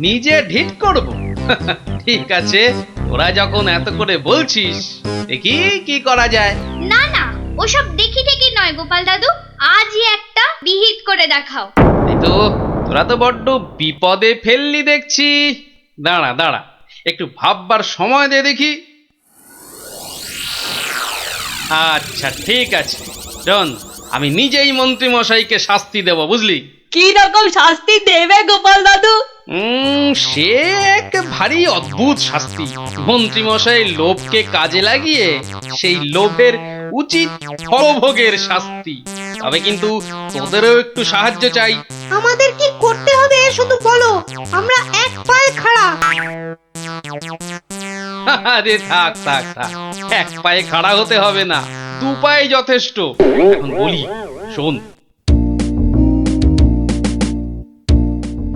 নিজে ঢিট করব? ঠিক আছে, তোরা যখন এত করে বলছিস, দেখি কি করা যায়। না না, ওসব দেখি টেকি নয় গোপাল দাদু, আজই একটা বিহিত করে দেখাও। এই তো, তোরা তো বড্ড বিপদে ফেললি দেখছি। দাঁড়া দাঁড়া, একটু ভাববার সময় দে দেখি। আচ্ছা ঠিক আছে, শোন, আমি নিজেই মন্ত্রী মশাইকে শাস্তি দেব, বুঝলি? কি রকম শাস্তি দেবে গোপাল দাদু? সে এক ভারী অদ্ভুত শাস্তি। মন্ত্রী মশাই লোভকে কাজে লাগিয়ে সেই লোভের উচিত ফলভোগের শাস্তি। তবে কিন্তু তোদেরও একটু সাহায্য চাই। আমাদের কি করতে হবে শুধু বলো, আমরা এক পায়ে খাড়া। আরে থাক থাক থাক, এক পায়ে খাড়া হতে হবে না, দু পায়ে যথেষ্ট। এখন বলি, শোন।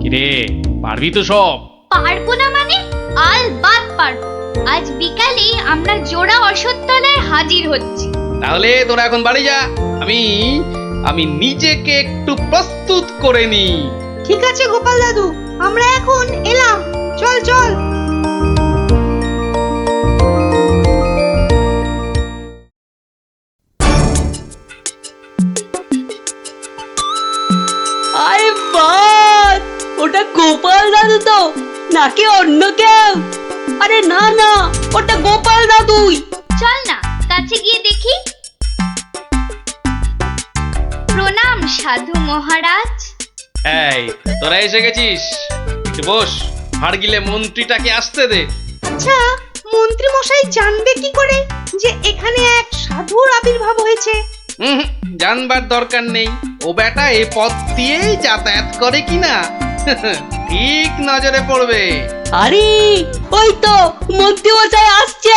কিরে, পারবি তো সব? পারবো না মানে? আলবাত পারবো। আজ বিকালে আমরা জোড়া অশ্বত্থতলায় হাজির হচ্ছি। তাহলে তোরা এখন বাড়ি যা, আমি নিজেকে একটু প্রস্তুত করে নি। ঠিক আছে গোপাল দাদু, আমরা এখন এলাম। চল চল। আরে বাস, ওটা গোপাল দাদু তো নাকি অন্য কেউ? আরে না না, ওটা গোপাল দাদুই। চল না কাছে গিয়ে দেখি। প্রণাম সাধু মহারাজ। এই, তোরা এসে গেছিস, একটু বস। হাড় গিলে মন্ত্রীটাকে আসতে দে। আচ্ছা, মন্ত্রী মশাই জানবে কি করে যে এখানে এক সাধুর আবির্ভাব হয়েছে? জানবার দরকার নেই, ও বেটা এই পথ দিয়েই যাতায়াত করে কিনা ঠিক নজরে পড়বে। আরে ওই তো মন্ত্রী মশাই আসছে।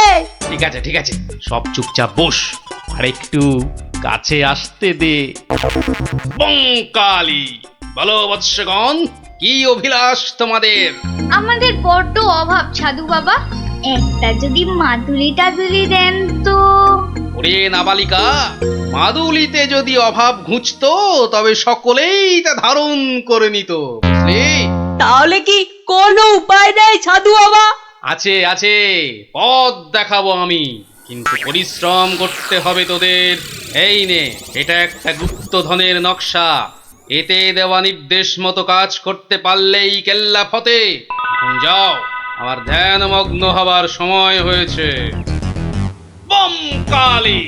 ঠিক আছে ঠিক আছে, সব চুপচাপ বস, আর একটু কাছে আসতে দে। বঙ্কালি, বলো বৎসগণ, কি অভিলাষ তোমাদের? আমাদের বড্ড অভাব সাধু বাবা, একটা যদি মাদুলি টাদুলি দেন তো। ওরে নাবালিকা, মাদুলিতে যদি অভাব ঘুচতো তবে সকলেই তা ধারণ করে নিত, বুঝলি? তাহলে কি কোনো উপায় নেই সাধু বাবা? আছে আছে, পথ দেখাবো আমি, কিন্তু পরিশ্রম করতে হবে তোদের। এই নে, এটা একটা গুপ্তধনের নকশা। এতে দেওয়া নির্দেশ মতো কাজ করতে পারলেই কেল্লা ফতে। এখন যাও, আমার ধ্যানমগ্ন হবার সময় হয়েছে। বম কালী।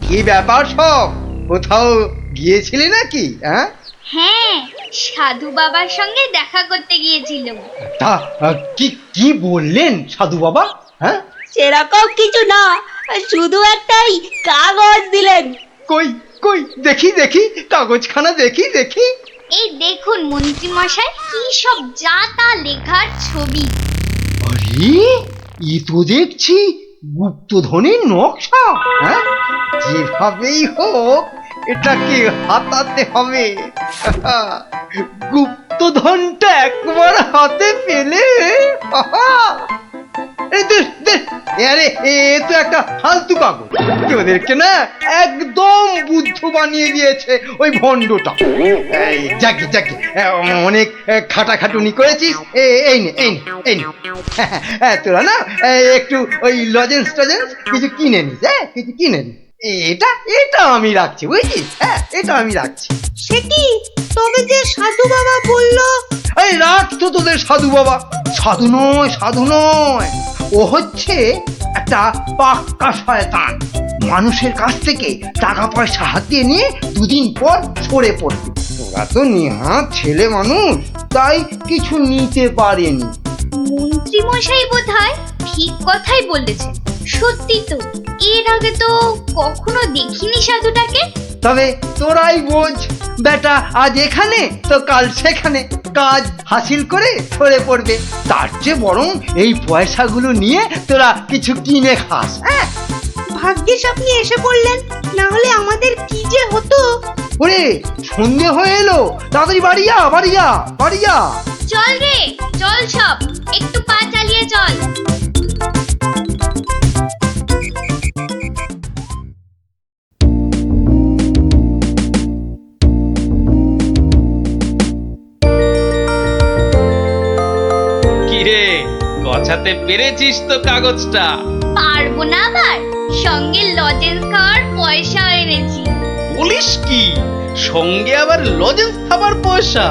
কি ব্যাপার সব? কোথাও গিয়েছিলি নাকি? হ্যাঁ, সাধু বাবার সঙ্গে দেখা করতে গিয়েছিলাম। তা কি কি বললেন সাধু বাবা? সেরকম কিছু না, শুধু একটাই কাগজ দিলেন। কই কই দেখি দেখি, কাগজখানা দেখি দেখি। এই দেখুন মন্ত্রী মশাই, কি সব যা তা লেখার ছবি। আরে, এ তো দেখছি গুপ্তধনের নকশা। যেভাবেই হোক এটাকে হাতাতে হবে। গুপ্তধনটা একবার হাতে পেলে, আরে এ তো একটা ফালতু কাগজ। ওদেরকে না একদম বুদ্ধ বানিয়ে দিয়েছে ওই ভণ্ডটা। যাকে যাকে, অনেক খাটাখাটুনি করেছিস। এই নে এই নে এই নে, তোরা না একটু ওই লজেন্স টজেন্স কিছু কিনে নিস। কিছু কিনে নিস। এটা এটা আমি রাখছি, বুঝছিস? এটা আমি রাখছি। সে কি, তবে যে সাধু বাবা বললো? এই রাখ তো তোদের সাধু বাবা। সাধু নয়, সাধু নয়, ও হচ্ছে একটা পাক্কা শয়তান। মানুষের কাছ থেকে টাকা পয়সা হাতিয়ে নিয়ে দুদিন পর সরে পড়বে। তোরা তো নিহাত ছেলে মানুষ, তাই কিছু নিতে পারেনি। মন্ত্রী মশাই বোধহয় ঠিক কথাই বলেছেন। সত্যি তো, এর আগে তো কখনো দেখিনি সাধুটাকে। তবে তোরাই বোঝ বেটা, আজ এখানে তো কাল সেখানে কাজ হাসিল করে সরে পড়বে। তার চেয়ে বরং এই পয়সাগুলো নিয়ে তোরা কিছু কিনে খাস। ভাগ্যিস আপনি এসে পড়লেন, না হলে আমাদের কি যে হতো। ওরে, সন্ধে হয়ে এলো, তাড়াতাড়ি বাড়ি যা, বাড়ি যা, বাড়ি যা। চল রে চল, সব একটু পা চালিয়ে চল। গোছাতে পেরেছিস তো কাগজটা? পারবো না আবার, সঙ্গে লজেন্স খাওয়ার পয়সা এনেছি। বলিস কি, সঙ্গে আবার লজেন্স খাবার পয়সা?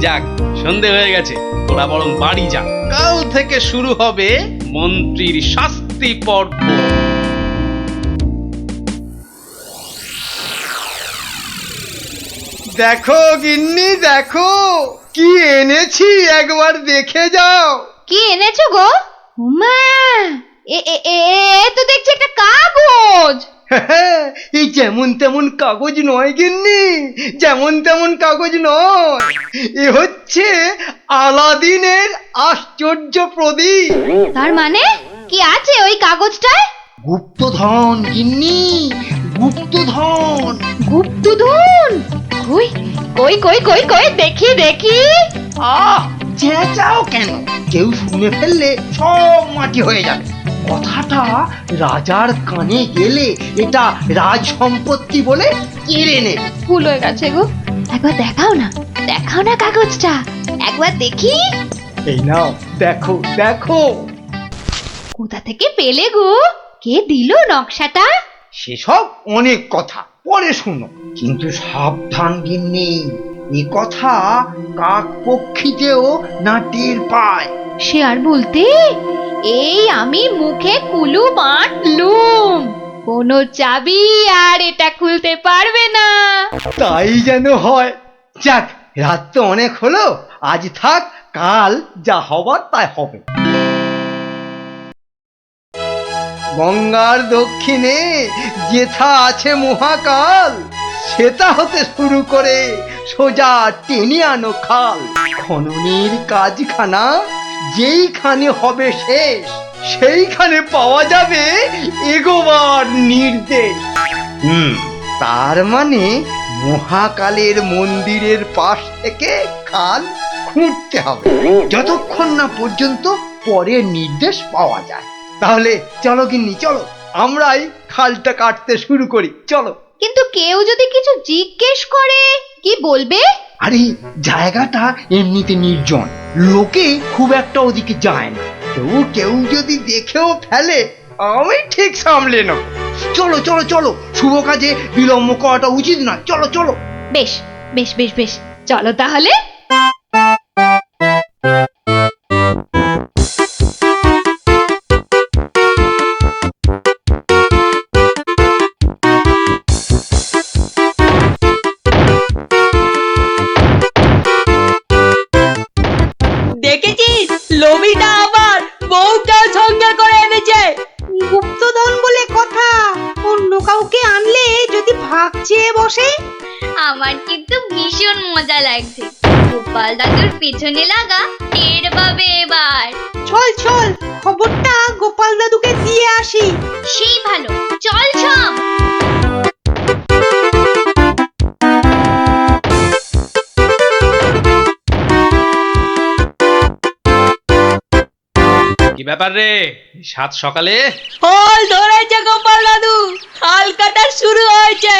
যাক, সন্ধে হয়ে গেছে, তোরা বরং বাড়ি যা। কাল থেকে শুরু হবে মন্ত্রীর শাস্তি পর্ব। দেখো গিন্নি, দেখো কি এনেছি, একবার দেখে যাও। কি এনেছো গো? উমা, এ এ এ এ তো দেখছি একটা কাগজ। এই যেমন তেমন কাগজ নয় গিন্নি, যেমন তেমন কাগজ নয়। এ হচ্ছে আলাদিনের আশ্চর্য প্রদীপ। তার মানে কি আছে ওই কাগজটায়? গুপ্তধন গিন্নি, গুপ্তধন। গুপ্তধন? কই কই কই কই কই দেখি দেখি। চেঁচাও কেন? কেউ শুনে ফেললে সব মাটি হয়ে যাবে। কথাটা রাজার কানে গেলে এটা রাজ সম্পত্তি বলে কেড়ে নেবে। ভুল হয়ে গেছে গো, একবার দেখাও না, দেখাও না কাগজটা, একবার দেখি। এই নাও, দেখো দেখো। কোথা থেকে পেলে গো? কে দিল নকশাটা? সেসব অনেক কথা পরে শুনো, কিন্তু সাবধান গিন্নি, এ কথা কাক পক্ষীতেও না টের পায়। সে আর বলতে, এই আমি মুখে কুলু বাঁধলুম, কোনো চাবি আর এটা খুলতে পারবে না। তাই যেন হয়। যাক, রাত তো অনেক হলো, আজ থাক, কাল যা হবার তাই হবে। গঙ্গার দক্ষিণে যেথা আছে মহাকাল, সেটা হতে শুরু করে সোজা টেনে আনো খাল। খননের কাজখানা যেইখানে হবে শেষ, সেইখানে পাওয়া যাবে এগোবার নির্দেশ। তার মানে মহাকালের মন্দিরের পাশ থেকে খাল খুঁড়তে হবে, যতক্ষণ না পর্যন্ত পরের নির্দেশ পাওয়া যায়। তাহলে চলো গিন্নি, চলো, আমরাই খালটা কাটতে শুরু করি, চলো। কিন্তু কেউ যদি কিছু জিজ্ঞেস করে কি বলবে? আরে জায়গাটা এমনিতে নির্জন, লোকে খুব একটা ওদিকে যায় না। তবু কেউ যদি দেখেও ফেলে, আমি ঠিক সামলে নেব। চলো চলো চলো, শুভ কাজে বিলম্ব করাটা উচিত নয়। চলো চলো। বেশ বেশ বেশ বেশ, চলো তাহলে। দেখেছিস, লোভিটা আবার বউকে সঙ্গে করে এনেছে। গুপ্তধন বলে কথা, অন্য কাউকে আনলে যদি ভাগ চেয়ে বসে। আমার কিন্তু ভীষণ মজা লাগছে। গোপাল দাদুর পেছনে লাগা টের পাবে এবার। চল চল, খবরটা গোপাল দাদুকে দিয়ে আসি। সেই ভালো, চল সব। কি ব্যাপার রে, সাত সকালে? ফল ধরেছে গোপাল দাদু, খাল কাটা শুরু হয়েছে।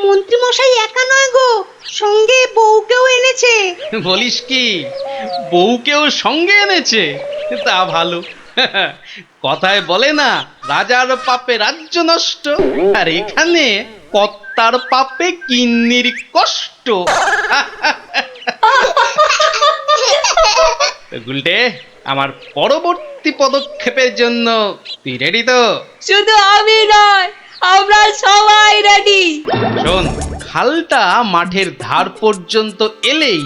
মন্ত্রী মশাই একা নয় গো, সঙ্গে বউকেও এনেছে। বলিস কি, বউকেও সঙ্গে এনেছে? তা ভালো। কথায় বলে না, রাজার পাপে রাজ্য নষ্ট, আর এখানে কর্তার পাপে কিন্নির কষ্ট। গুলটে, আমার পরবর্তী পদক্ষেপের জন্য তুই রেডি তো? শুধু আমি নয়, আমরা সবাই রেডি। শোন, খালটা মাঠের ধার পর্যন্ত এলেই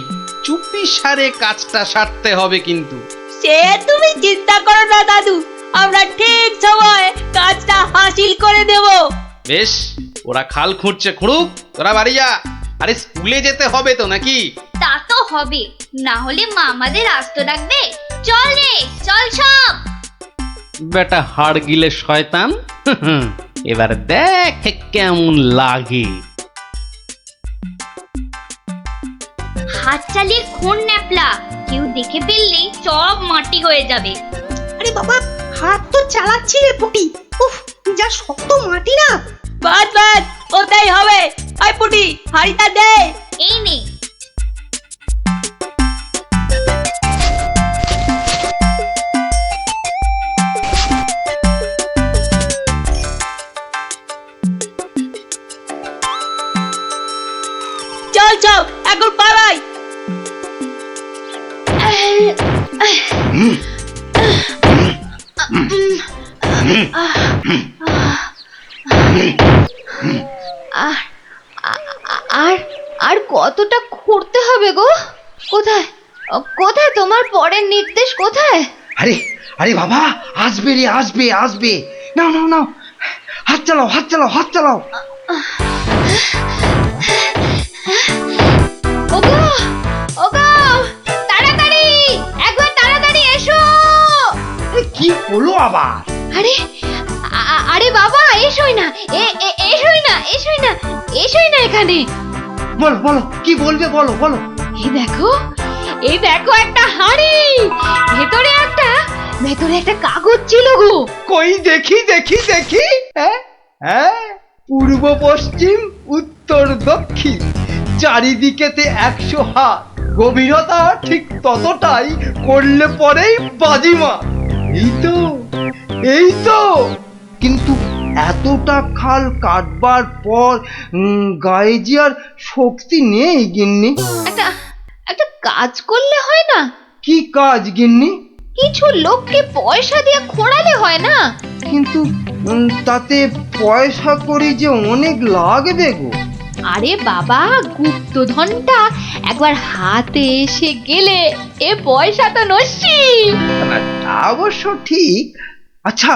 চুপি সারে কাজটা সারতে হবে কিন্তু। সে তুমি চিন্তা করো না দাদু, আমরা ঠিক সময় কাজটা হাসিল করে দেব। বেশ, ওরা খাল খুঁড়ছে খুঁড়ুক, তোরা বাড়ি যা। আরে স্কুলে যেতে হবে তো নাকি? তা তো হবে, না হলে মা আমাদের আস্ত রাখবে। চল রে, চল সব। বেটা হাড় গিলে শয়তান, এবার দেখ কেমন লাগে। হাত চালিয়ে খুন ন্যাপলা, কেউ দেখে ফেললে সব মাটি হয়ে যাবে। আরে বাবা, হাত তো চালাচ্ছি রে পুটি। উফ, যা শক্ত মাটি না। বাদ বাদ, ওটাই হবে। আয় পুটি, হাড়িটা দে। এই নে। বাঁচাও, এখন পালাই। আর আর আর কতটা ঘুরতে হবে গো? কোথায় কোথায় তোমার পরের নির্দেশ কোথায়? আরে আরে বাবা, আসবে রে, আসবে আসবে। নাও নাও নাও, হাত চালাও, হাত চালাও, হাত চালাও। ওগো ওগো, তাড়াতাড়ি, একবার তাড়াতাড়ি এসো। কি হলো আবার? আরে আরে বাবা, এসোই না, এসোই না, এসোই না, এসোই না এখানে। বলো বলো, কি বলবে, বলো বলো। এই দেখো একটা হাঁড়ি, ভেতরে একটা কাগজ ছিল গো। কই দেখি দেখি দেখি। হ্যাঁ হ্যাঁ, পূর্ব পশ্চিম উত্তর দক্ষিণ চারিদিকেতে 100 হাত, গভীরতা ঠিক ততটাই, করলে পরেই বাজিমাত। এই তো, এই তো। কিন্তু এতটা খাল কাটবার পর গায়ে যে আর শক্তি নেই গিন্নি। একটা কাজ করলে হয় না? কি কাজ গিন্নি? কিছু লোককে পয়সা দিয়ে খোঁড়ালে হয় না? কিন্তু তাতে পয়সা করি যে অনেক লাগবে গো। আরে বাবা, গুপ্তধনটা একবার হাতে এসে গেলে এ পয়সা তো নস্যি। তা অবশ্য ঠিক। আচ্ছা,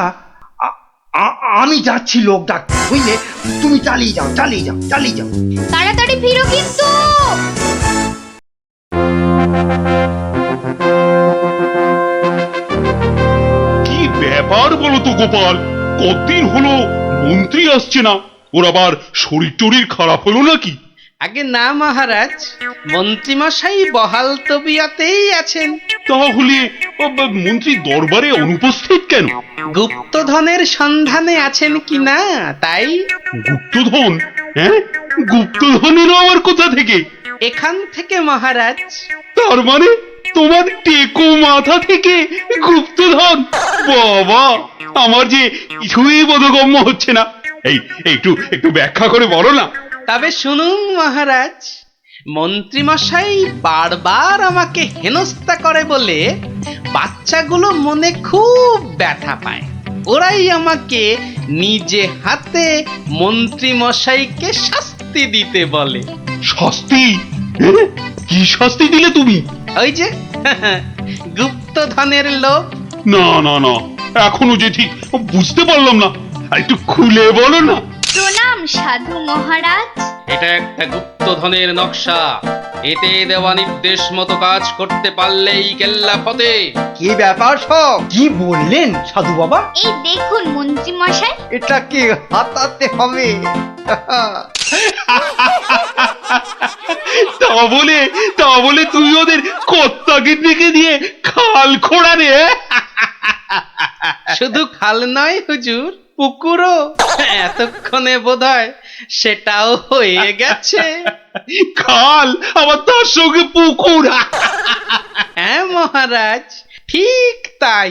আমি যাচ্ছি লোক ডাকতে, বুঝলে? তুমি চালিয়ে যাও, চালিয়ে যাও, চালিয়ে যাও। তাড়াতাড়ি ফিরো কিন্তু। কি ব্যাপার বলো তো গোপাল, কতদিন হলো মন্ত্রী আসছে না? ওর আবার শরীর টরীর খারাপ হলো নাকি? আগে না মহারাজ, মন্ত্রীমশাই বহাল তবিয়তেই আছেন। তাহলে মন্ত্রী দরবারে অনুপস্থিত কেন? গুপ্তধনের সন্ধানে আছেন কিনা তাই। গুপ্তধন? হ্যাঁ, গুপ্তধনেরও আবার কোথা থেকে? এখান থেকে মহারাজ। তার মানে তোমার টেকো মাথা থেকে গুপ্তধন? বাবা, আমার যে কিছুই বোধগম্য হচ্ছে না। এই একটু একটু ব্যাখ্যা করে বলো না। তবে শুনুন মহারাজ, মন্ত্রীমশাই বারবার আমাকে হেনস্থা করে বলে বাচ্চাগুলো মনে খুব ব্যথা পায়। ওরাই আমাকে নিজে হাতে মন্ত্রীমশাইকে শাস্তি দিতে বলে। শাস্তি? হ্যাঁ? কি শাস্তি দিলে তুমি? ওই যে গুপ্তধনের লোভ। না না না, এখনো যে ঠিক বুঝতে পারলাম না, একটু খুলে বলো না। প্রণাম সাধু মহারাজ। এটা একটা গুপ্তধনের নকশা। এতে দেওয়া নির্দেশ মতো কাজ করতে পারলেই কেল্লা ফতে। কি ব্যাপার সব? কি বললেন সাধু বাবা? এই দেখুন মন্ত্রী মশাই। এটাকে হাতাতে হবে। তা বলে তুই ওদের কর্তাকে ডেকে দিয়ে খাল খোঁড়া রে? শুধু খাল নয় হুজুর, পুকুরও। এতক্ষণে বোধহয় সেটাও হয়ে গেছে। খাল আবার তার সঙ্গে পুকুর? হ্যাঁ মহারাজ, ঠিক তাই।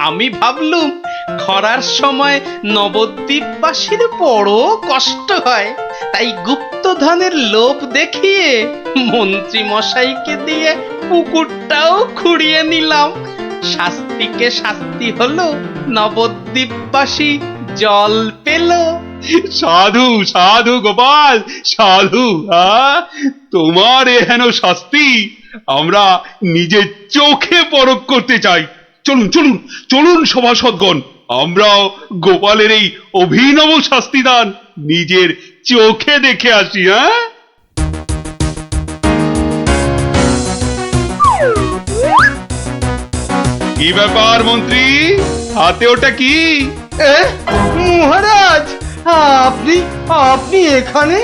আমি ভাবলুম খরার সময় নবদ্বীপবাসীর বড় কষ্ট হয়, তাই গুপ্তধনের লোভ দেখিয়ে মন্ত্রী মশাইকে দিয়ে পুকুরটাও খুঁড়িয়ে নিলাম। শাস্তিকে শাস্তি হলো, নবদ্বীপবাসী জল পেল। সাধু সাধু গোপাল, সাধু। তোমার এহেন শাস্তি আমরা নিজের চোখে পরখ করতে চাই। চলুন চলুন চলুন সভাসদগণ, আমরাও গোপালের এই অভিনব শাস্তিদান নিজের চোখে দেখে আসি। হ্যাঁ, কি ব্যাপার মন্ত্রী, হাতে ওটা কি? মহারাজ, আপনি আপনি এখানে?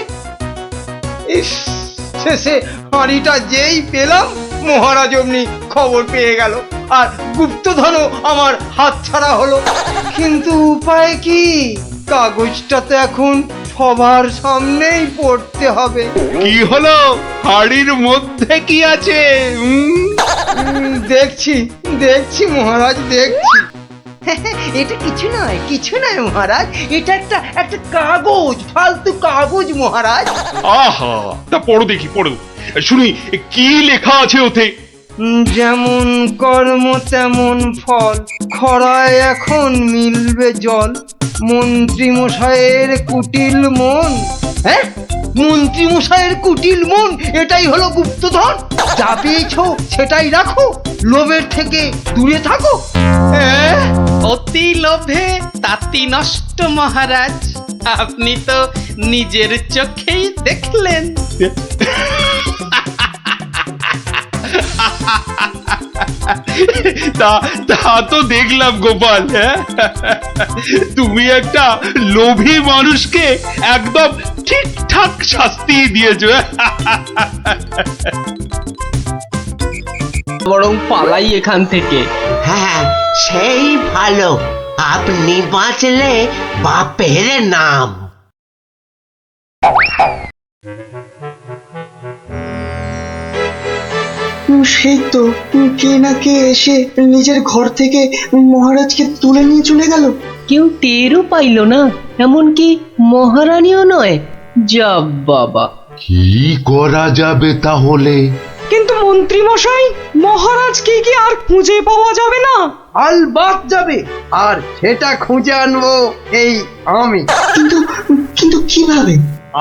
ইস, শেষে হাঁড়িটা যেই পেলাম, মহারাজ অমনি খবর পেয়ে গেল, আর গুপ্তধনও আমার হাতছাড়া হলো। কিন্তু উপায় কি? কাগজটা তো এখন সবার সামনেই পড়তে হবে। কি হলো? হাড়ির মধ্যে কি আছে? দেখছি দেখছি মহারাজ, দেখছি। এটা কিছু নয় মহারাজ, এটা একটা কাগজ, ফালতু কাগজ মহারাজ। আহা, তা পড়ো দেখি, পড়ো শুনি কি লেখা আছে ওতে। যেমন কর্ম তেমন ফল, খরায় এখন মিলবে জল, মন্ত্রী মশাইয়ের কুটিল মন। হ্যাঁ, মন্ত্রী মশাইয়ের কুটিল মন, এটাই হলো গুপ্তধন। যা পেয়েছো সেটাই রাখো, লোভের থেকে দূরে থাকো। হ্যাঁ, অতি লোভে তাতি নষ্ট মহারাজ, আপনি তো নিজের চোখেই দেখলেন। তা তো দেখলাম গোপাল। হ্যাঁ, তুমি একটা লোভী মানুষকে একদম ঠিকঠাক শাস্তি দিয়েছো। বরং পালাই এখান থেকে। হ্যাঁ, সেই ভালো, আপনি বাঁচলে বাপের নাম। সেই তো কে না কে এসে নিজের ঘর থেকে মহারাজকে তুলে নিয়ে চলে গেল। কেউ টেরও পাইল না, এমনকি মহারানীও নয়। যা বাবা, কি করা যাবে তাহলে? কিন্তু মন্ত্রী মশাই, মহারাজকে কি আর খুঁজে পাওয়া যাবে না? আলবাত যাবে, আর সেটা খুঁজে আনবো এই আমি। কিন্তু কিন্তু কিভাবে?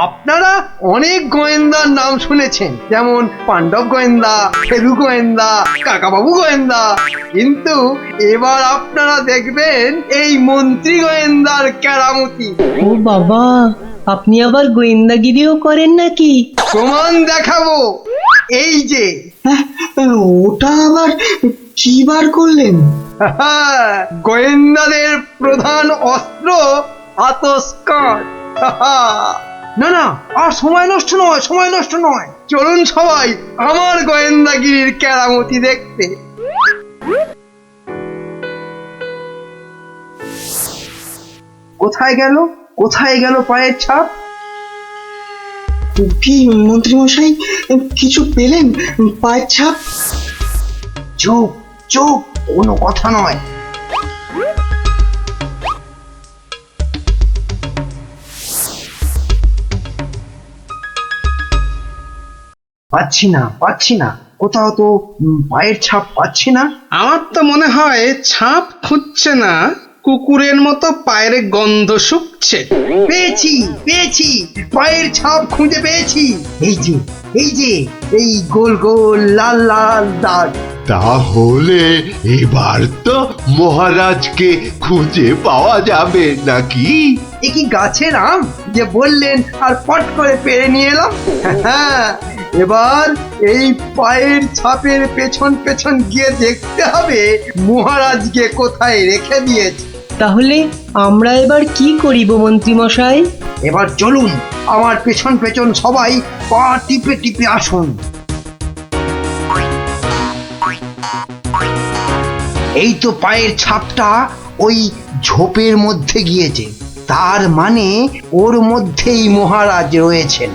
আপনারা অনেক গোয়েন্দার নাম শুনেছেন, যেমন পাণ্ডব গোয়েন্দা, ফেলু গোয়েন্দা, কাকাবাবু গোয়েন্দা, কিন্তু এবার আপনারা দেখবেন এই মন্ত্রী গোয়েন্দার কেরামতি। ও বাবা, আপনি আবার গোয়েন্দাগিরিও করেন নাকি? প্রমাণ দেখাবো, এই যে। হ্যাঁ, ওটা আবার কি বার করলেন? গোয়েন্দাদের প্রধান অস্ত্র আতসকাঁচ। না না, আর সময় নষ্ট নয়, চলুন সবাই আমার গোয়েন্দাগিরির কেরামতি দেখতে। কোথায় গেল পায়ের ছাপ? কি মন্ত্রী মশাই, কিছু পেলেন পায়ের ছাপ? চুপ, কোনো কথা নয়। পাচ্ছি না, কোথাও তো পায়ের ছাপ পাচ্ছি না। আমার তো মনে হয় ছাপ খুঁজছে না, কুকুরের মতো পায়ের গন্ধ শুকছে। পেয়েছি, পায়ের ছাপ খুঁজে পেয়েছি। এই যে এই গোল গোল লাল লাল দাগ। তাহলে এবার তো মহারাজকে খুঁজে পাওয়া যাবে নাকি? এ কি গাছের আম যে বললেন আর পট করে পেরে নিয়ে এলাম? হ্যাঁ, এবার এই পায়ের ছাপের পেছন গিয়ে দেখতে হবে মহারাজকে কোথায় রেখে দিয়েছে। তাহলে আমরা এবার কি করিব মন্ত্রী মশাই? এবার চলুন, আমার পেছন সবাই পা টিপে আসুন। এই তো পায়ের ছাপটা ওই ঝোপের মধ্যে গিয়েছে, তার মানে ওর মধ্যেই মহারাজ রয়েছেন।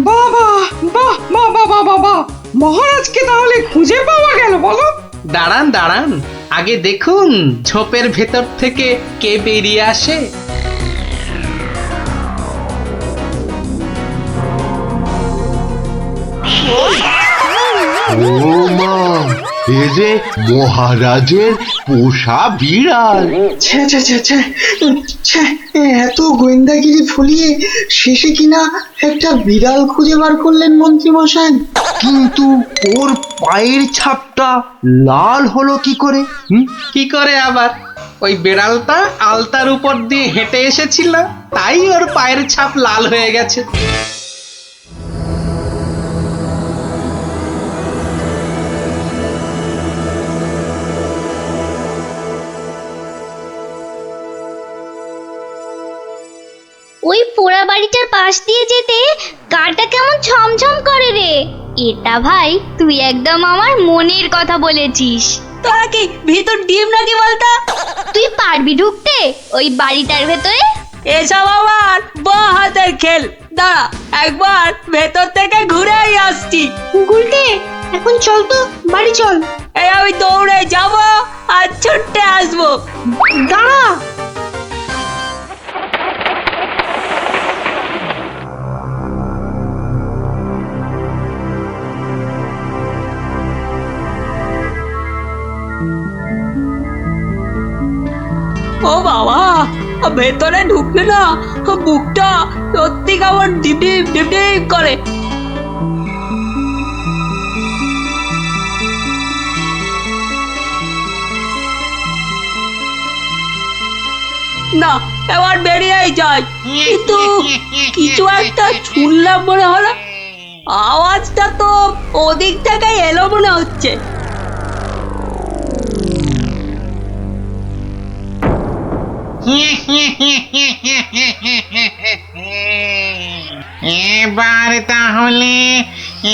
বাবা, বাহ, মহারাজকে তাহলে খুঁজে পাওয়া গেল বলো? দাঁড়ান, আগে দেখুন ঝোপের ভেতর থেকে কে বেরিয়ে আসে। ও মা, এ যে মহারাজের পোষা বিড়াল। এত গোয়েন্দাগিরি ফলিয়ে শেষে কিনা একটা বিড়াল খুঁজে বার করলেন মন্ত্রী মশাই। কিন্তু ওর পায়ের ছাপটা লাল হলো কি করে? কি করে আবার? ওই বেড়ালটা আলতার উপর দিয়ে হেঁটে এসেছিল, তাই ওর পায়ের ছাপ লাল হয়ে গেছে। ওই পোড়া বাড়িটার পাশ দিয়ে যেতে গাটা কেমন ছমছম করে রে। এটা ভাই তুই একদম আমার মনের কথা বলেছিস। তোরা কি ভিতর ডিম নাকি বলতো? তুই পারবি ঢুকতে ওই বাড়িটার ভেতরে? এসব আমার বাঁ হাতের খেল। দাঁড়া, একবার ভেতর থেকে ঘুরেই আসছি। গুলটে, এখন চল তো, বাড়ি চল। এই আমি দৌড়ে যাব আর ছুটে আসবো। দাঁড়া। ও বাবা, ভেতরে ঢুকলে না বুকটা সত্যি কেমন ডিপ ডিপ ডিপ ডিপ করে। না, এবার বেরিয়েই যাই। কিন্তু কিছু একটা শুনলাম মনে হলো। আওয়াজটা তো ওদিক থেকে এলো মনে হচ্ছে। এবার তাহলে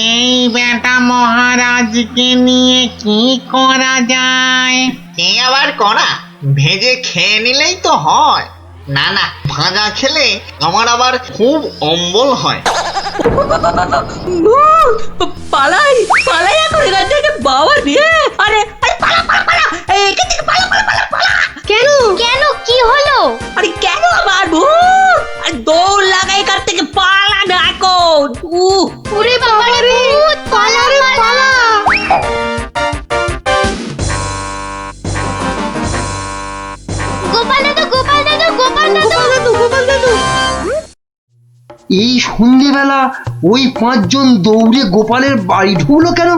এই বেটা মহারাজকে নিয়ে কি করা যায়? কি আবার করা? ভেজে খেয়ে নিলেই তো হয়। না না, ভাজা খেলে আমার আবার খুব অম্বল হয়। পালাই পালাই এখন এখান থেকে, বাবা রে। আরে আরে পালা পালা পালা, এখান থেকে পালা পালা পালা পালা। কেন কেন, কি হলো? আরে কেন আবার ভূত? আরে দৌড় লাগাই এখান থেকে, পালা না এখন। ওরে বাবা রে ভূত, পালা রে পালা। গোপাল দাদু, গোপাল দাদু, গোপাল দাদু, গোপাল দাদু। এই সন্ধ্যেবেলা ওই পাঁচজন দৌড়ে গোপালের বাড়ি ঢুকলো কেন?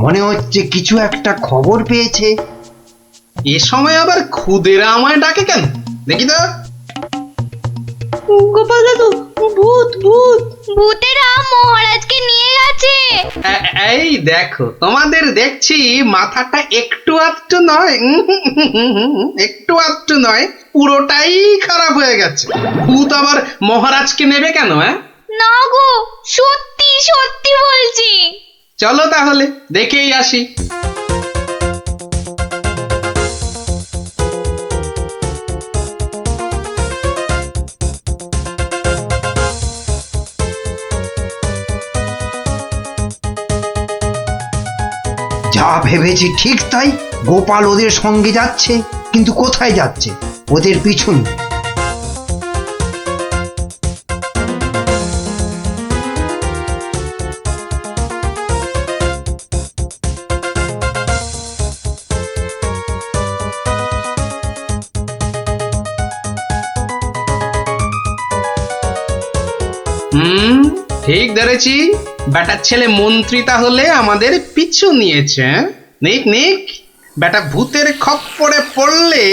মনে হচ্ছে কিছু একটা খবর পেয়েছে। এ সময় আবার খুদেরা আমায় ডাকে কেন? দেখি তো। গোপাল দাদু, ভূত ভূত। ভূতেরা মহারাজকে নিয়ে গেছে। এই দেখো, তোমাদের দেখছি মাথাটা একটু আধটু নয়, একটু আধটু নয়, পুরোটাই খারাপ হয়ে গেছে। ভূত আবার মহারাজকে নেবে কেন? না গো, সত্যি সত্যি বলছি। চলো তাহলে দেখেই আসি। যা ভেবেছি ঠিক তাই। গোপাল ওদের সঙ্গে যাচ্ছে, কিন্তু কোথায় যাচ্ছে? ওদের পিছন। ঠিক ধরেছি, বেটার ছেলে মন্ত্রী তাহলে আমাদের পিছু নিয়েছে। নিক নিক, বেটা ভূতের খপ্পরে পড়লে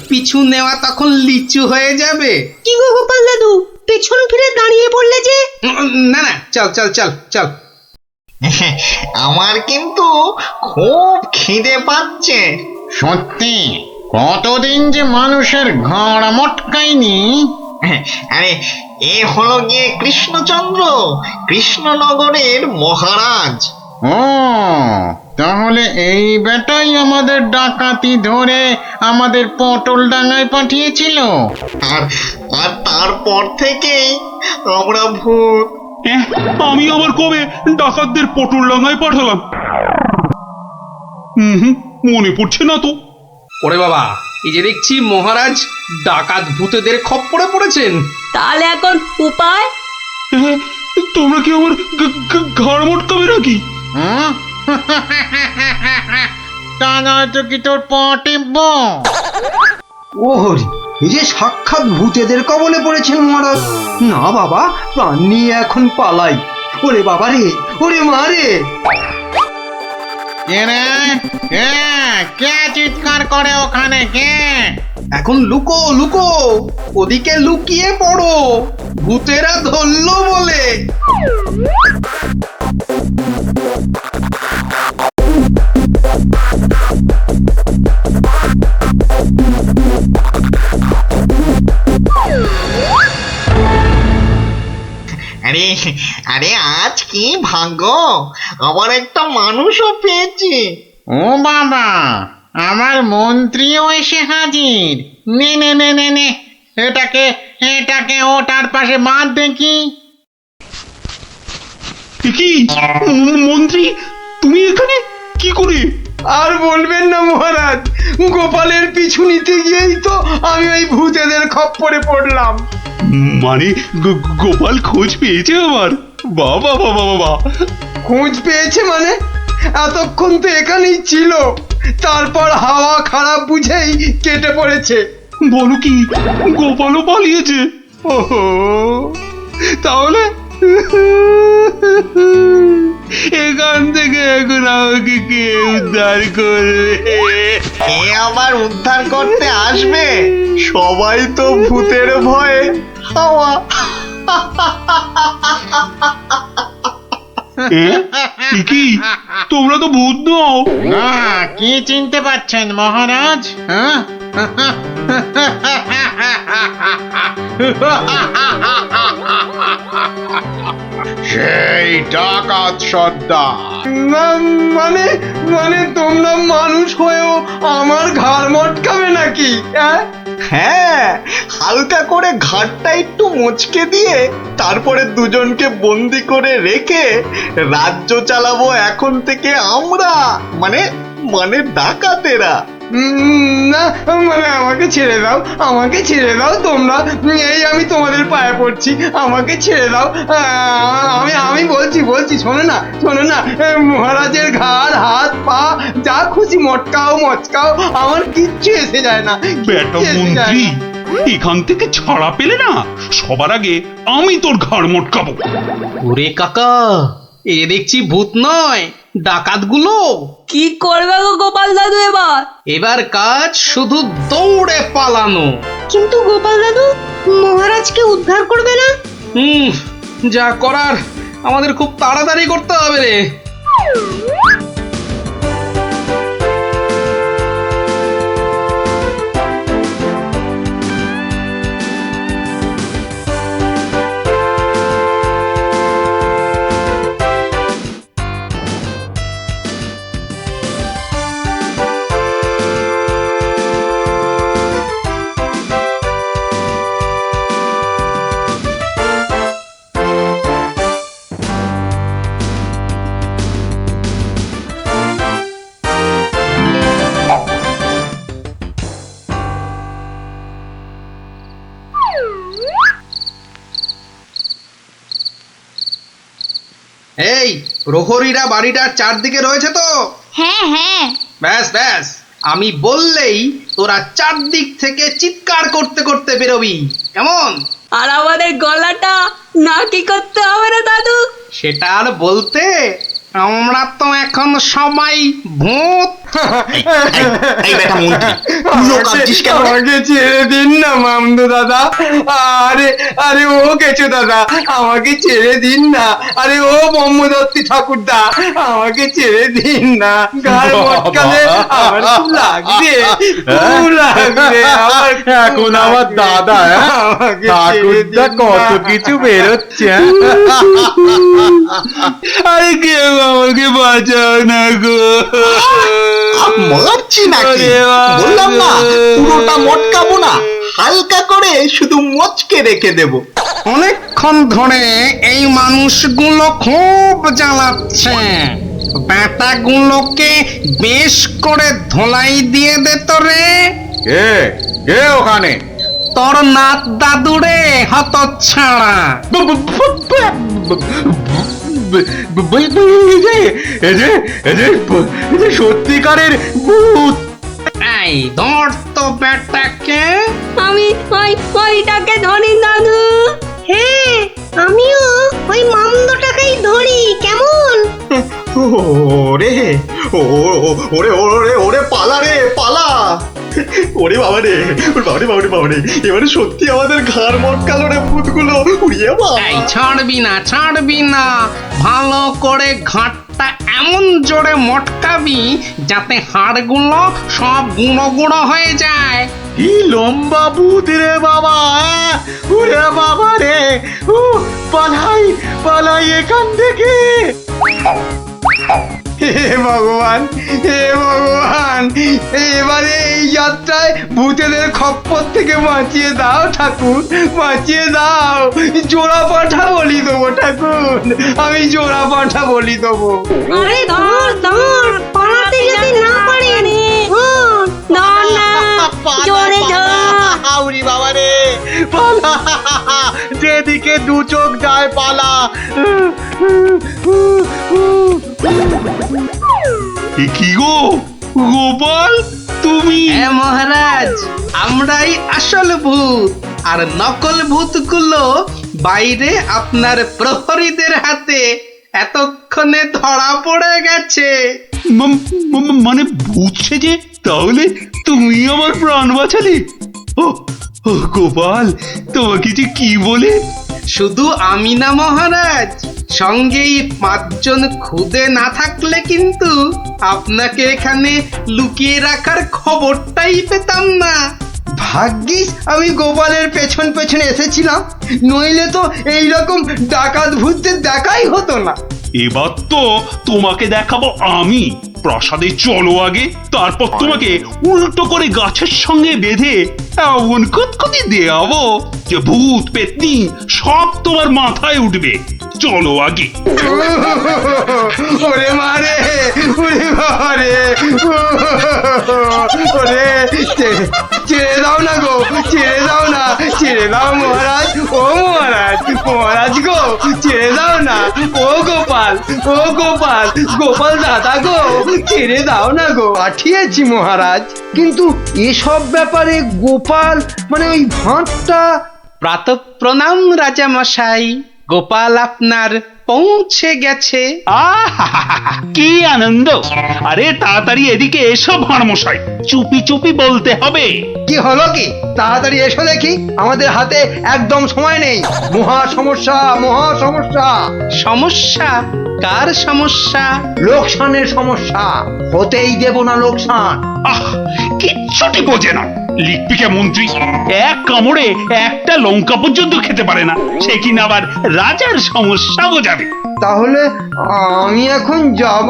পিছু নেওয়া তখন লিচু হয়ে যাবে। কি গো গোপাল দাদু, পেছন ফিরে দাঁড়িয়ে পড়লে যে? না না, চল চল চল চল। আমার কিন্তু খুব খিদে পাচ্ছে। সত্যি, কতদিন যে মানুষের ঘাড় মটকায়নি। আরে এ হলো গিয়ে কৃষ্ণচন্দ্র, কৃষ্ণনগরের মহারাজ। ও, তাহলে এই বেটাই আমাদের ডাকাতি ধরে আমাদের পটল ডাঙায় পাঠিয়েছিল। আর আর তারপর থেকেই আমরা ভূত। আমি আবার কবে ডাকাতদের পটল ডাঙায় পাঠালাম? মনে পড়ছে না তো। ওরে বাবা, এই যে দেখছি মহারাজ ডাকাত ভূতেদের খপ্পরে পড়েছেন। তাহলে এখন উপায়? তোমরা কি আমার ঘাড় মটকাবে নাকি? তা নয়তো কি তোর পটিব্ব? ও হরি, এই যে সাক্ষাৎ ভূতেদের কবলে পড়েছেন মহারাজ। না বাবা, প্রাণ নিয়ে এখন পালাই। ওরে বাবা রে, ওরে মা রে। কে চিৎকার করে ওখানে? কে? এখন লুকো লুকো, ওদিকে লুকিয়ে পড়ো, ভূতেরা ধরলো বলে। আরে আরে, আজ কি ভাগ্য, আবার একটা মানুষও পেয়েছি। ও বাবা, আমার মন্ত্রীও এসে হাজির। নে নে নে নে নে, এটাকে এটাকে ওটার পাশে বাঁধ দেখি। কি মন্ত্রী, তুমি এখানে কি করে? আর বলবেন না মহারাজ, গোপালের পিছু নিতে গিয়েই তো আমি ওই ভূতেদের খপ্পরে পড়লাম। মানে গোপাল খোঁজ পেয়েছে আমার? বাবা বাবা বাবা, খোঁজ পেয়েছে মানে? এতক্ষণ তো এখানেই ছিল, তারপর হাওয়া খারাপ বুঝেই কেটে পড়েছে। বলো কি, গোপালও পালিয়েছে? ওহো, তাহলে এখান থেকে এখন আমাকে কে উদ্ধার করবে? কে আবার উদ্ধার করতে আসবে? সবাই তো ভূতের ভয়ে হাওয়া। কি তোমরা তো ভূত নও? না, কি চিনতে পারছেন মহারাজ? হ্যাঁ, সেই ডাকাত সর্দার। না মানে মানে তোমরা মানুষ হয়েও আমার ঘাড় মটকাবে নাকি? হ্যাঁ, হালকা করে ঘাটটা একটু মুচকে দিয়ে তারপরে দুজনকে বন্দি করে রেখে রাজ্য চালাবো এখন থেকে আমরা, মানে মানে ডাকাতেরা। না মানে আমাকে ছেড়ে দাও, আমাকে ছেড়ে দাও তোমরা, এই আমি তোমাদের পায়ে পড়ছি, আমাকে ছেড়ে দাও। আমি বলছি শোনো না, মহারাজের ঘাড় হাত পা যা খুশি মটকাও, আমার কিচ্ছু এসে যায় না। বেটা মন্ত্রী, এখান থেকে ছাড়া পেলে না, সবার আগে আমি তোর ঘাড় মটকাবো। ওরে কাকা, এ দেখছি ভূত নয়, ডাকাতগুলো। কি করবে গো গোপাল দাদু এবার? এবার কাজ শুধু দৌড়ে পালানো। কিন্তু গোপাল দাদু মহারাজকে উদ্ধার করবে না? যা করার আমাদের খুব তাড়াতাড়ি করতে হবে রে। এই প্রহরীরা বাড়িটার চারদিকে রয়েছে তো? হ্যাঁ। ব্যাস, আমি বললেই তোরা চারদিক থেকে চিৎকার করতে করতে বেরোবি, কেমন? আর আমাদের গলাটা না কি করতে হবে না দাদু? সেটা আর বলতে, আমরা তো এখন সবাই ভূত। আমাকে ছেড়ে দিন না মামদু দাদা। আরে ও কেচো দাদা, আমাকে ছেড়ে দিন না। আরে ও ব্রহ্মদত্তি ঠাকুরদা, আমাকে ছেড়ে দিন না। ঘাড় মটকালে আমার খুব লাগবে। এখন আমার দাদা ঠাকুরদা কত কিছু বেরোচ্ছে। আরে কেউ আমাকে বাঁচাও না গো। মারছি নাকি? বললাম না পুরোটা মটকাবো না, হালকা করে শুধু মচকে রেখে দেব। অনেকক্ষণ ধরে এই মানুষগুলো খুব জ্বালাচ্ছে, ব্যাটাগুলোকে বেশ করে ধোলাই দিয়ে দে তো রে। কে ওখানে? তোর নাত দাদুরে হতচ্ছাড়া। সত্যিকারের ভূত। এই ধর তো ব্যাটাকে। আমি ওইটাকে ধরি দাদু। হ্যাঁ, আমিও ওই মামদটাকেই ধরি, কেমন? ওরে ওরে ওরে ওরে পালা রে পালা। ওরে বাবা রে, বাবারে, এবারে সত্যি আমাদের ঘাড় মটকালো রে ভূতগুলো। উড়িয়ে এই ছাড়বি না, ভালো করে ঘাটটা এমন জোরে মটকাবি যাতে হাড়গুলো সব গুঁড়ো গুঁড়ো হয়ে যায়। কি লম্বা ভূত রে বাবা! ওরে বাবা রে, পালাই এখান থেকে। হে ভগবান, হে ভগবান, এবারে এই যাত্রায় ভূতেদের খপ্পর থেকে বাঁচিয়ে দাও ঠাকুর, বাঁচিয়ে দাও। জোড়া পাঠা বলি দেবো ঠাকুর, আমি জোড়া পাঠা বলি দেবো। আরে ধর ধর, পালাতে যদি না পারি ধর না, জোরে ধর। হাউরি বাবা রে, পালা, যেদিকে দু চোখ যায় পালা। এ কি গো গোপাল, তুমি? হ্যাঁ মহারাজ, আমরাই আসল ভূত, আর নকল ভূতগুলো বাইরে আপনার প্রহরীদের হাতে এতক্ষণে ধরা পড়ে গেছে। মানে ভূত সেজে? তাহলে তুমি আমার প্রাণ বাঁচালে? ও ও গোপাল, তোমাকে যে কি বলে? শুধু আমি না মহারাজ, সঙ্গেই 5 জন খুদে না থাকলে কিন্তু আপনাকে এখানে লুকিয়ে রাখার খবরটাই পেতাম না। ভাগ্যিস আমি গোপালের পেছন পেছন এসেছিলাম, নইলে তো এইরকম ডাকাত ভূতদের দেখাই হতো না। এবার তো তোমাকে দেখাবো আমি। প্রাসাদে চলো আগে, তারপর তোমাকে উল্টো করে গাছের সঙ্গে বেঁধে এমন কুতকুতি দেয়াবো যে ভূত পেতনি সব তোমার মাথায় উঠবে। চলো আগে। ওরে মারে, ওরে মারে, ওরে ছেড়ে দাও না গো, ছেড়ে দাও না, ছেড়ে দাও মহারাজ, ও মহারাজ, মহারাজ গো, ছেড়ে দাও না। ও গোপাল, ও গোপাল, গোপাল দাদা গো, ছেড়ে দাও না গো। পাঠিয়েছি মহারাজ, কিন্তু এসব ব্যাপারে গোপাল মানে ওই ভাঁটটা। প্রাতঃ প্রণাম রাজা মশাই, গোপাল আপনার পৌঁছে গেছে। কি আনন্দ! আরে তাড়াতাড়ি এদিকে এসো ভাঁড়মশাই, চুপি চুপি বলতে হবে। কি হলো কি? তাড়াতাড়ি এসো দেখি, আমাদের হাতে একদম সময় নেই। মহা সমস্যা, মহা সমস্যা। সমস্যা? কার সমস্যা? লোকসানের সমস্যা, হতেই দেব না লোকসান। আহ, কিচ্ছুটি বোঝে না লিকপিকা মন্ত্রী। এক কামড়ে একটা লঙ্কা পর্যন্ত খেতে পারে না, সে কিনা আবার রাজার সমস্যা বোঝাবে। তাহলে আমি এখন যাব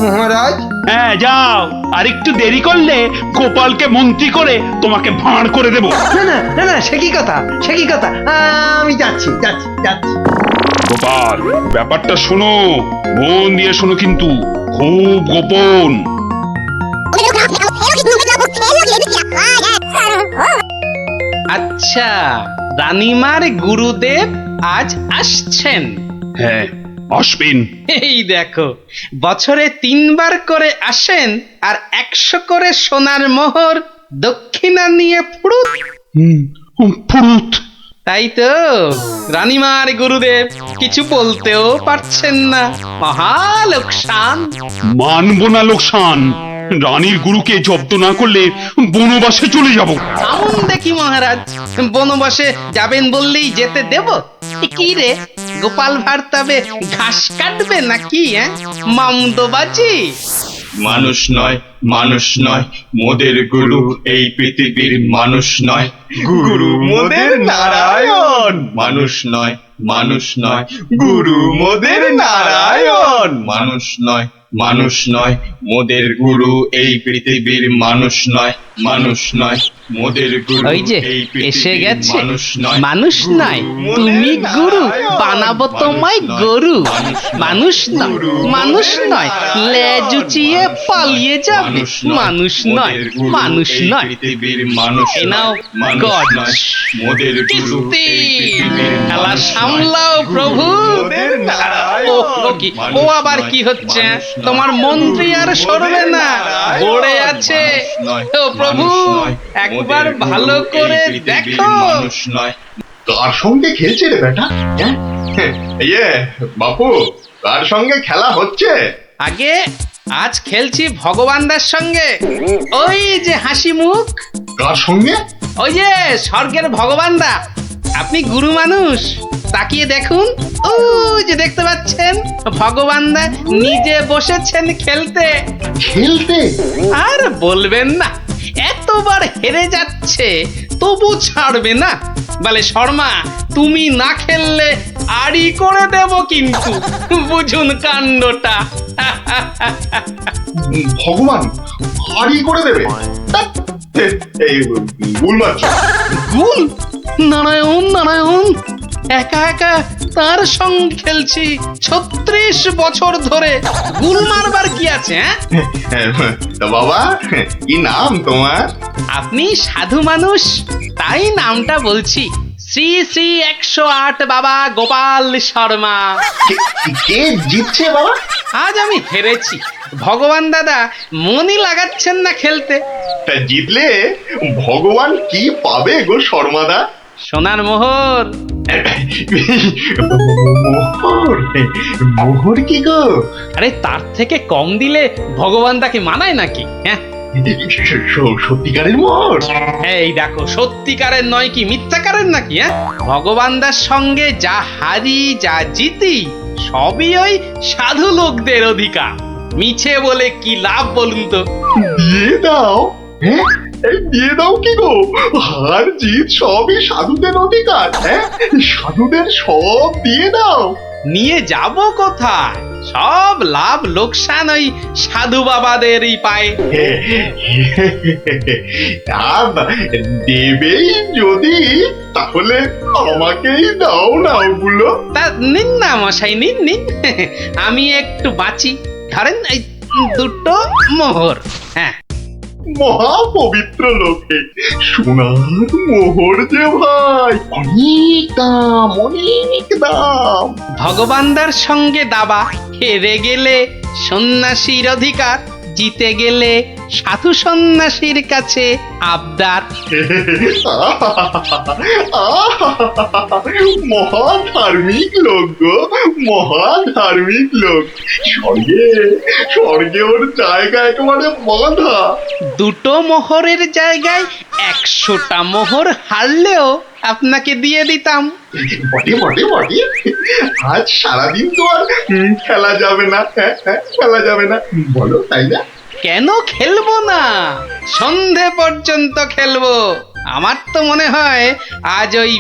মহারাজ? হ্যাঁ যাও, আর একটু দেরি করলে গোপালকে মন্ত্রী করে তোমাকে ভাঁড় করে দেব। না না না না, সে কি কথা, সে কি কথা, আমি যাচ্ছি যাচ্ছি যাচ্ছি। গোপাল, ব্যাপারটা শোনো, মন দিয়ে শোনো, কিন্তু খুব গোপন। আচ্ছা, রানীমার গুরুদেব আজ আসছেন? হ্যাঁ, আসবেন। এই দেখো, বছরে 3 বার করে আসেন, আর 100 করে সোনার মোহর দক্ষিণা নিয়ে ফুরুত। ফুরুত? তাই তো, রানীমার গুরুদেব কিছু বলতেও পারছেন না। মহা লোকসান। মানবো না লোকসান। রানীর গুরুকে জব্দ না করলে বনবাসে চলে যাব। আমন দেখি মহারাজ, বনবাসে যাবেন বললেই যেতে দেব? কি রে, গোপাল ভাঁড় তবে ঘাস কাটবে নাকি? মামদোবাজি। মানুষ নয়, মানুষ নয়, মোদের গুরু এই পৃথিবীর মানুষ নয়। গুরু মোদের নারায়ণ। মানুষ নয়, মানুষ নয়, গুরু মোদের নারায়ণ। মানুষ নয়, মানুষ নয়, মোদের গুরু এই পৃথিবীর মানুষ নয়। মানুষ নয়, মোদের গুরু ওই যে এই এসে পৃথিবীর গেছে। মানুষ নয়। মানুষ নয়, তুমি গুরু, বানাবো তোমায় গরু। মানুষ নয়, মানুষ নয়, লেজ উঁচিয়ে পালিয়ে যাবে। মানুষ নয়, মানুষ নয়। পৃথিবীর মানুষ এ নাও গজ। মোদের গুরু কিস্তি। এই পৃথিবীর খেলা মানুষ সামলাও নয়। প্রভু। মোদের নারায়ণ। ও কি, ও আবার কি হচ্ছে? তোমার মন্ত্রী আর সরবে না, পড়ে আছে। ও প্রভু, একবার ভালো করে দেখো। মানুষ নয়। কার সঙ্গে খেলছে রে বেটা? ইয়ে বাপু, কার সঙ্গে খেলা হচ্ছে? আগে আজ খেলছি ভগবানদার সঙ্গে। ওই যে হাসি মুখ। কার সঙ্গে? ওই যে স্বর্গের ভগবানদা। আপনি গুরু মানুষ, তাকিয়ে দেখুন, ও যে দেখতে পাচ্ছেন, ভগবানদা নিজে বসেছেন খেলতে। খেলতে? আর বলবেন না, এতবার হেরে যাচ্ছে তবু ছাড়বে না। বলে, শর্মা তুমি না খেললে আড়ি করে দেব কিন্তু, বুঝুন কাণ্ডটা। ভগবান হারি করে দেবে ধ্যাৎ, এই ভুল মারছো। গুল, নারায়ণ নারায়ণ, একা একা তার সঙ্গে খেলছি 36 বছর ধরে, গুল মারবার কি আছে? তা বাবা কি নাম তোমার? আপনি সাধু মানুষ, তাই নামটা বলছি। শ্রী শ্রী 108 বাবা গোপাল শর্মা। কে জিতছে বাবা? আজ আমি হেরেছি। ভগবান দাদা মনই লাগাচ্ছেন না খেলতে। তা জিতলে ভগবান কি পাবে গো শর্মাদা? সোনার মোহর। মোহর? মোহর কি গো? আরে তার থেকে কম দিলে ভগবান তাকে মানায় নাকি? হ্যাঁ, সত্যিকারের মোহর? এই দেখো, সত্যিকারের নয় কি মিথ্যাকারের নাকি? হ্যাঁ, ভগবানদার সঙ্গে যা হারি যা জিতি সবই ওই সাধু লোকদের অধিকার। মিছে বলে কি লাভ বলুন তো? দিয়ে দাও। হ্যাঁ, এই দিয়ে দাও কি গো? হার জিত সবই সাধুদের অধিকার। হ্যাঁ, সাধুদের সব দিয়ে দাও। নিয়ে যাব কোথায়? সব লাভ লোকসান ওই সাধু বাবাদেরই পায়। দেবেই যদি, তাহলে আমাকেই দাও না ওগুলো। তা নিন না মশাই, নিন নিন, আমি একটু বাঁচি। ধরেন এই 2টো মোহর। হ্যাঁ, মহা পবিত্র লোকে সোনার মোহর যে ভাই, অনেক দাম, অনেক দাম। ভগবানদার সঙ্গে দাবা, হেরে গেলে সন্ন্যাসীর অধিকার, জিতে গেলে সাধু সন্ন্যাসীর কাছে আবদার। মহা ধার্মিক লোক গো, মহা ধার্মিক লোক। স্বর্গে স্বর্গে ওর জায়গা একেবারে বাঁধা। 2টো মোহরের জায়গায় 100টা মোহর হারলেও আপনাকে দিয়ে দিতাম। বটে বটে বটে, আজ সারাদিন তো আর খেলা যাবে না। খেলা যাবে না বলো, তাই না? কেন খেলবো না? সন্ধে পর্যন্ত খেলবো। আমার তো মনে হয় আজ ওই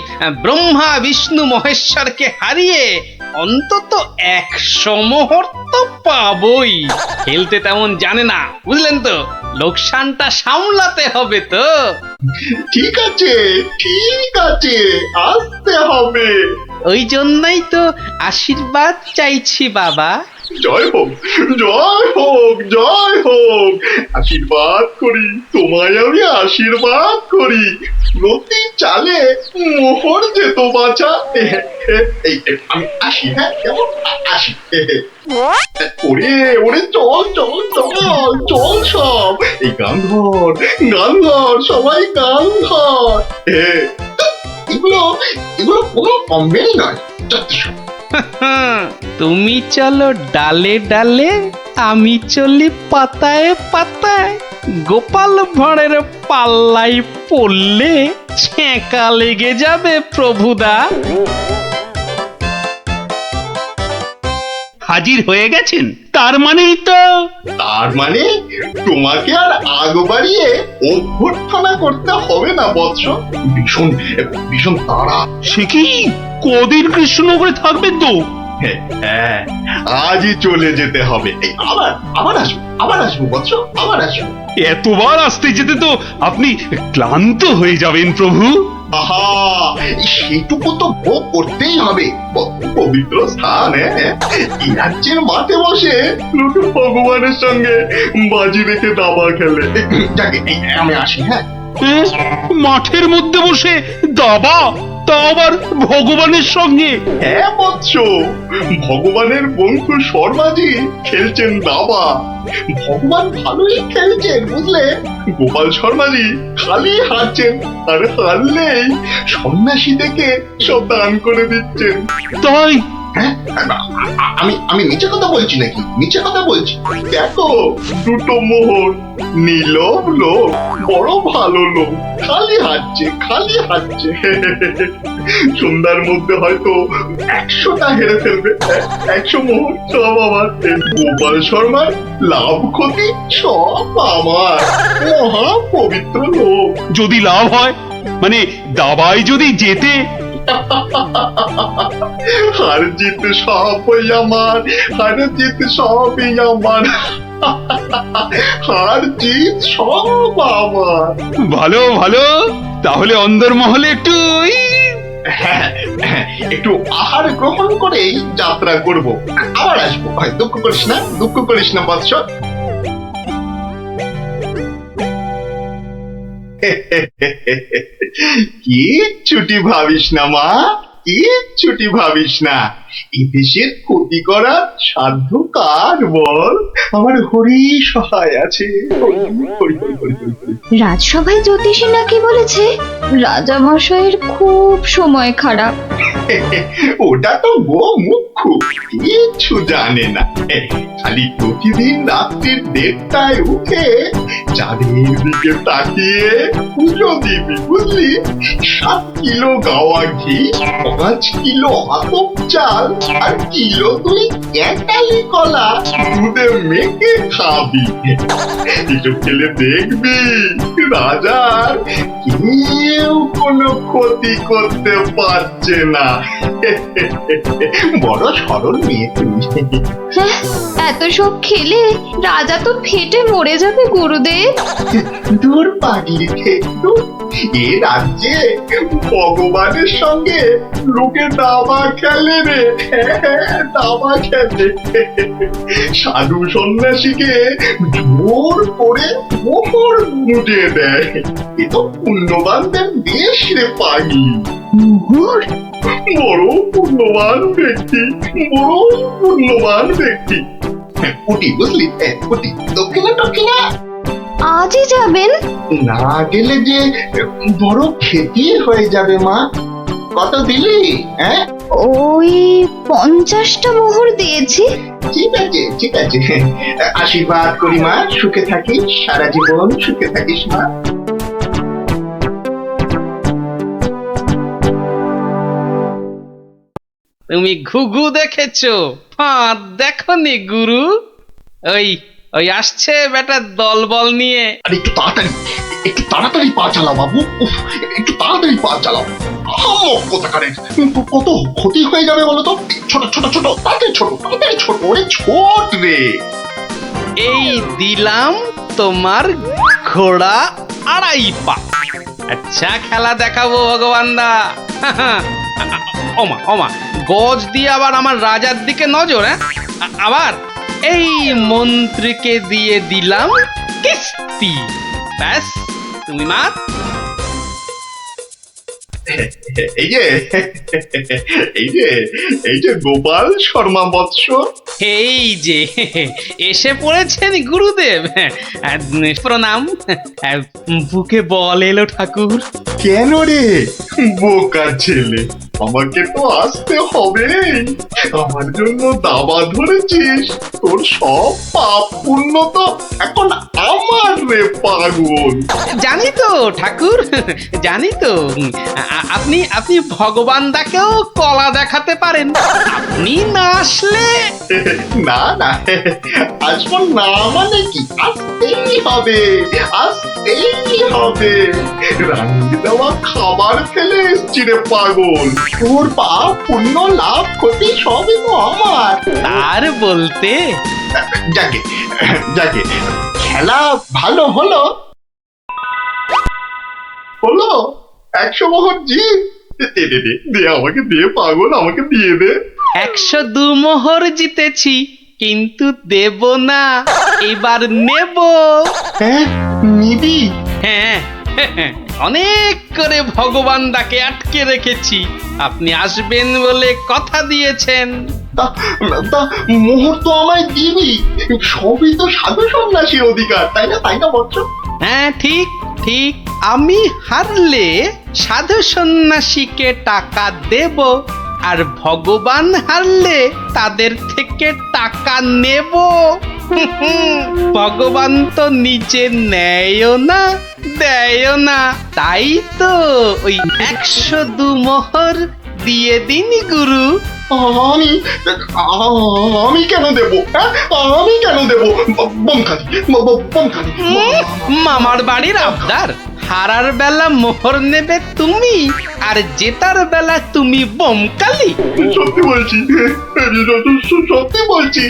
ব্রহ্মা বিষ্ণু মহেশ্বরকে হারিয়ে অন্তত 100 মোহর তো পাবই। খেলতে তেমন জানে না, বুঝলেন তো? লোকসানটা সামলাতে হবে তো। ঠিক আছে, ঠিক আছে, আসতে হবে। ওই জন্যই তো আশীর্বাদ চাইছি বাবা। জয় হোক, জয় হোক, জয় হোক। আশীর্বাদ করি, তোমায় আমি আশীর্বাদ করি। প্রতি চালে মোহর যেত বাঁচা। এই আমি আসি, হ্যাঁ, কেমন আসি। ওরে ওরে, চল চল চল চল সব। এই গান ধর, গান ধর, সবাই গান ধর। এগুলো এগুলো কোনো কমবেই নয়। তুমি চলো ডালে ডালে, আমি চলি পাতায় পাতায়। গোপাল ভাঁড়ের পাল্লাই পড়লে ছেঁকা লেগে যাবে প্রভুদা। হাজির হয়ে গেছেন, তার মানেই তো। তার মানে তোমাকে আর আগ বাড়িয়ে অভ্যর্থনা করতে হবে না বৎস। ভীষণ ভীষণ তাড়া। সে কি কদিন কৃষ্ণনগরে থাকবেন তো? হ্যাঁ, আজই চলে যেতে হবে। আবার আবার আসবো, আবার আসবো বৎস, আবার আসবো। এতবার আসতে যেতে তো আপনি ক্লান্ত হয়ে যাবেন প্রভু। আহা, সেটুকু তো ভোগ করতেই হবে। পবিত্র স্থান, এই রাজ্যের মাঠে বসে লুটু ভগবানের সঙ্গে বাজি রেখে দাবা খেলে। যাকে আমি আসি। হ্যাঁ, মাঠের মধ্যে বসে দাবা, তা আবার ভগবানের সঙ্গে? হ্যাঁ বৎস, ভগবানের বন্ধু শর্মাজি খেলছেন দাবা। ভগবান ভালোই খেলছেন, বুঝলে। গোপাল শর্মাজি খালি হারছেন, আর হারলেই সন্ন্যাসী থেকে সব দান করে দিচ্ছেন। তাই? হ্যাঁ, আমি আমি মিছে কথা বলছি নাকি? মিছে কথা বলছি? দেখো, 2টো মোহর। নীলব লোক, বড় ভালো লোক, খালি হাঁটছে, খালি হাঁটছে। সন্ধ্যার মধ্যে হয়তো 100টা হেরে ফেলবে। 100 মোহর সব আমার। গোপাল শর্মার লাভ ক্ষতি সব আমার। মহা পবিত্র লোক। যদি লাভ হয়, মানে দাবায় যদি জেতে, হার জিত সবই আমার, হার জিত সবই আমার, হার জিত সব আমার। ভালো ভালো, তাহলে অন্দরমহলে একটু হ্যাঁ, একটু আহার গ্রহণ করেই যাত্রা করব, আবার আসবো। দুঃখ করিস না, দুঃখ করিস না বৎস। কি ছুটি ভাবিস না মা, কি ছুটি ভাবিস না। এই দেশের ক্ষতি করার সাধ্য কার বল? আমার হরি সহায় আছে। রাজসভায় জ্যোতিষী নাকি বলেছে রাজা মশাইয়ের খুব সময় খারাপ। ওটা তো মুখ্য, কিচ্ছু জানে না। খালি প্রতিদিন রাত্রির 1:30টায় উঠে চাঁদের দিকে তাকিয়ে পুজো দিবি, বুঝলি? 7 কিলো গাওয়া ঘি, 5 কিলো আতপ চাল আর কিলো 2 ক্যাটালি কলা দুধে মেখে খাবি। এসব খেলে দেখবি রাজার কেউ কোনো ক্ষতি করতে পারছে না। বড় সরল মেয়ে তুমি। এত সব খেলে রাজা তো ফেটে মরে যাবে গুরুদেব। দূর পাগলি খেতো, এ রাজ্যে ভগবানের সঙ্গে লোকে দাবা খেলে রে, দাবা খেলে। সাধু সন্ন্যাসীকে জোর করে মোহর মুটিয়ে দেয়। এ তো পুণ্যবানদের দেশ রে পাগি। বড় পুণ্যবান ব্যক্তি, বড় পুণ্যবান ব্যক্তি। উঠি, বুঝলি? উঠি, দক্ষিণা টক্ষিণা। আজই যাবেন? না গেলে যে বড় ক্ষতি হয়ে যাবে মা। কত দিলি? ওই 50টা মোহর দিয়েছি। ঠিক আছে, ঠিক আছে। আশীর্বাদ করি মা, সুখে থাকিস, সারা জীবন সুখে থাকিস মা। তুমি ঘুঘু দেখেছো, ফাঁদ দেখনি গুরু? ওই ওই আসছে বেটার দলবল নিয়ে। আরে একটু তাড়াতাড়ি পা চালাও বাবু, একটু তাড়াতাড়ি পা চালাও। কত ক্ষতি হয়ে যাবে বলো তো? ছোট ছোট ছোট, তাড়াতাড়ি ছোট, তাড়াতাড়ি ছোট, ওরে ছোট রে। এই দিলাম তোমার ঘোড়া 2.5 পা। আচ্ছা খেলা দেখাবো ভগবান দা। ওমা ওমা, গজ দিয়ে আবার আমার রাজার দিকে নজর। আবার এই মন্ত্রীকে দিয়ে দিলাম কিস্তি। ব্যাস, তুমি মাত। এই যে এই যে গোপাল শর্মা বৎস। এই যে এসে পড়েছেন গুরুদেব। প্রণাম। বুকে বল এলো ঠাকুর। কেন রে বোকা ছেলে, আমাকে তো আসতে হবে। আমার জন্য দাবা ধরেছিস, তোর সব পাপ পুণ্য তো এখন আমার রে পাগল। জানি তো ঠাকুর, জানি তো। আপনি ভগবান দাকেও কলা দেখাতে পারেন। আপনি না আসলে না না, আসবো না মানে কি? আসতেই হবে, আসতেই হবে। রান্নি দেওয়া খাবার খেলে চিড়ে পাগল। তোর পাপ পুণ্য লাভ ক্ষতি সবই তো আমার। আর বলতে যাকে যাকে খেলা ভালো হলো হলো। 100 মোহর জিত। দে আমাকে, দে পাগল, আমাকে দিয়ে দে। 102 মোহর জিতেছি, কিন্তু দেব না, এবার নেব। হ্যাঁ নিবি? হ্যাঁ, অনেক করে ভগবান দাকে আটকে রেখেছি। আপনি আসবেন বলে কথা দিয়েছেন। তা মোহর তো আমায় দিবি, সবই তো সাধু সন্ন্যাসীর অধিকার, তাই না? তাই না বৎস? হ্যাঁ ঠিক ঠিক, আমি হারলে সাধু সন্ন্যাসীকে টাকা দেব, আর ভগবান হারলে তাদের থেকে টাকা নেব। ভগবান তো নিজে নেয়ও না, দেয়ও না, তাই তো ওই 102 মোহর দিয়ে দিন গুরু। আমি কেন দেব? আমি কেন দেব? বমখালি মামার বাড়ির আবদার, হারার বেলা মোহর নেবে তুমি আর জেতার বেলা তুমি বোমকালি। সত্যি বলছি, সত্যি বলছি,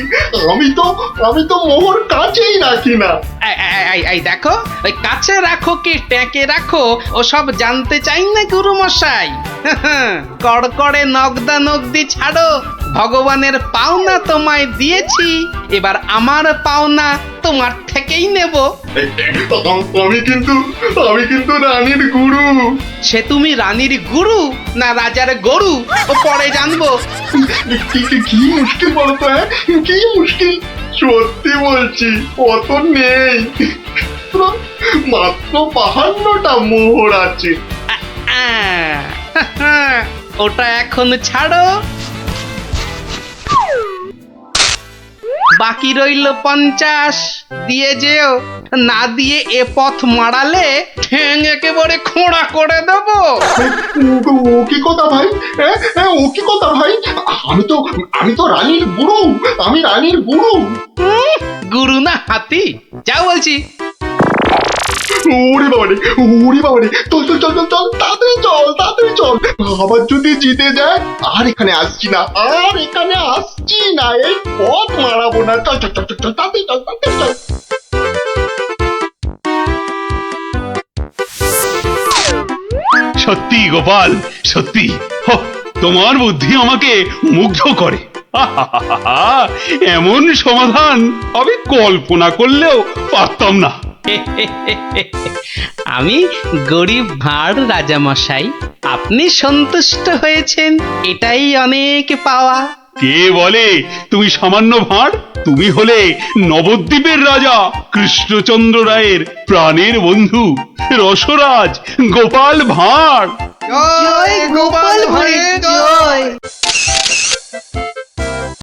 আমি তো মোহর কাছেই রাখি না। এই দেখো, ওই কাছে রাখো কি ট্যাঁকে রাখো ওসব জানতে চাই না গুরু মশাই। কড়কড়ে নগদা নগদি ছাড়ো, ভগবানের পাওনা তোমায় দিয়েছি, এবার আমার পাওনা তোমার থেকেই নেব। আমি কিন্তু রানীর গুরু। সে তুমি রানীর গুরু না রাজার গরু ও পরে জানবো। কি মুশকিল বলতো, হ্যাঁ কি মুশকিল। সত্যি বলছি অত নেই, মাত্র 52টা মোহর আছে। ওটা এখন ছাড়ো, বাকি রইল 50। দিয়ে যেও, না দিয়ে এ পথ মারালে ঠ্যাং একেবারে খোঁড়া করে দেবো। ও কি কথা ভাই, ও কি কথা ভাই, আমি তো রানীর গুরু, আমি রানীর গুরু। গুরু না হাতি, যা বলছি। ওরে বাবারে, চল, তাড়াতাড়ি চল। আবার যদি জিতে যায় আর এখানে আসছি না, এই পথ মারাবো না। চল, তাড়াতাড়ি চল। সত্যি গোপাল, সত্যি তোমার বুদ্ধি আমাকে মুগ্ধ করে। এমন সমাধান আমি কল্পনা করলেও পারতাম না। আমি গরিব ভাঁড় রাজামশাই, আপনি সন্তুষ্ট হয়েছেন, এটাই অনেক পাওয়া। কে বলে তুমি সামান্য ভাঁড়? তুমি হলে নবদ্বীপের রাজা কৃষ্ণচন্দ্র রায়ের প্রাণের বন্ধু রসরাজ গোপাল ভাঁড়। জয় গোপাল ভাঁড়ের জয়।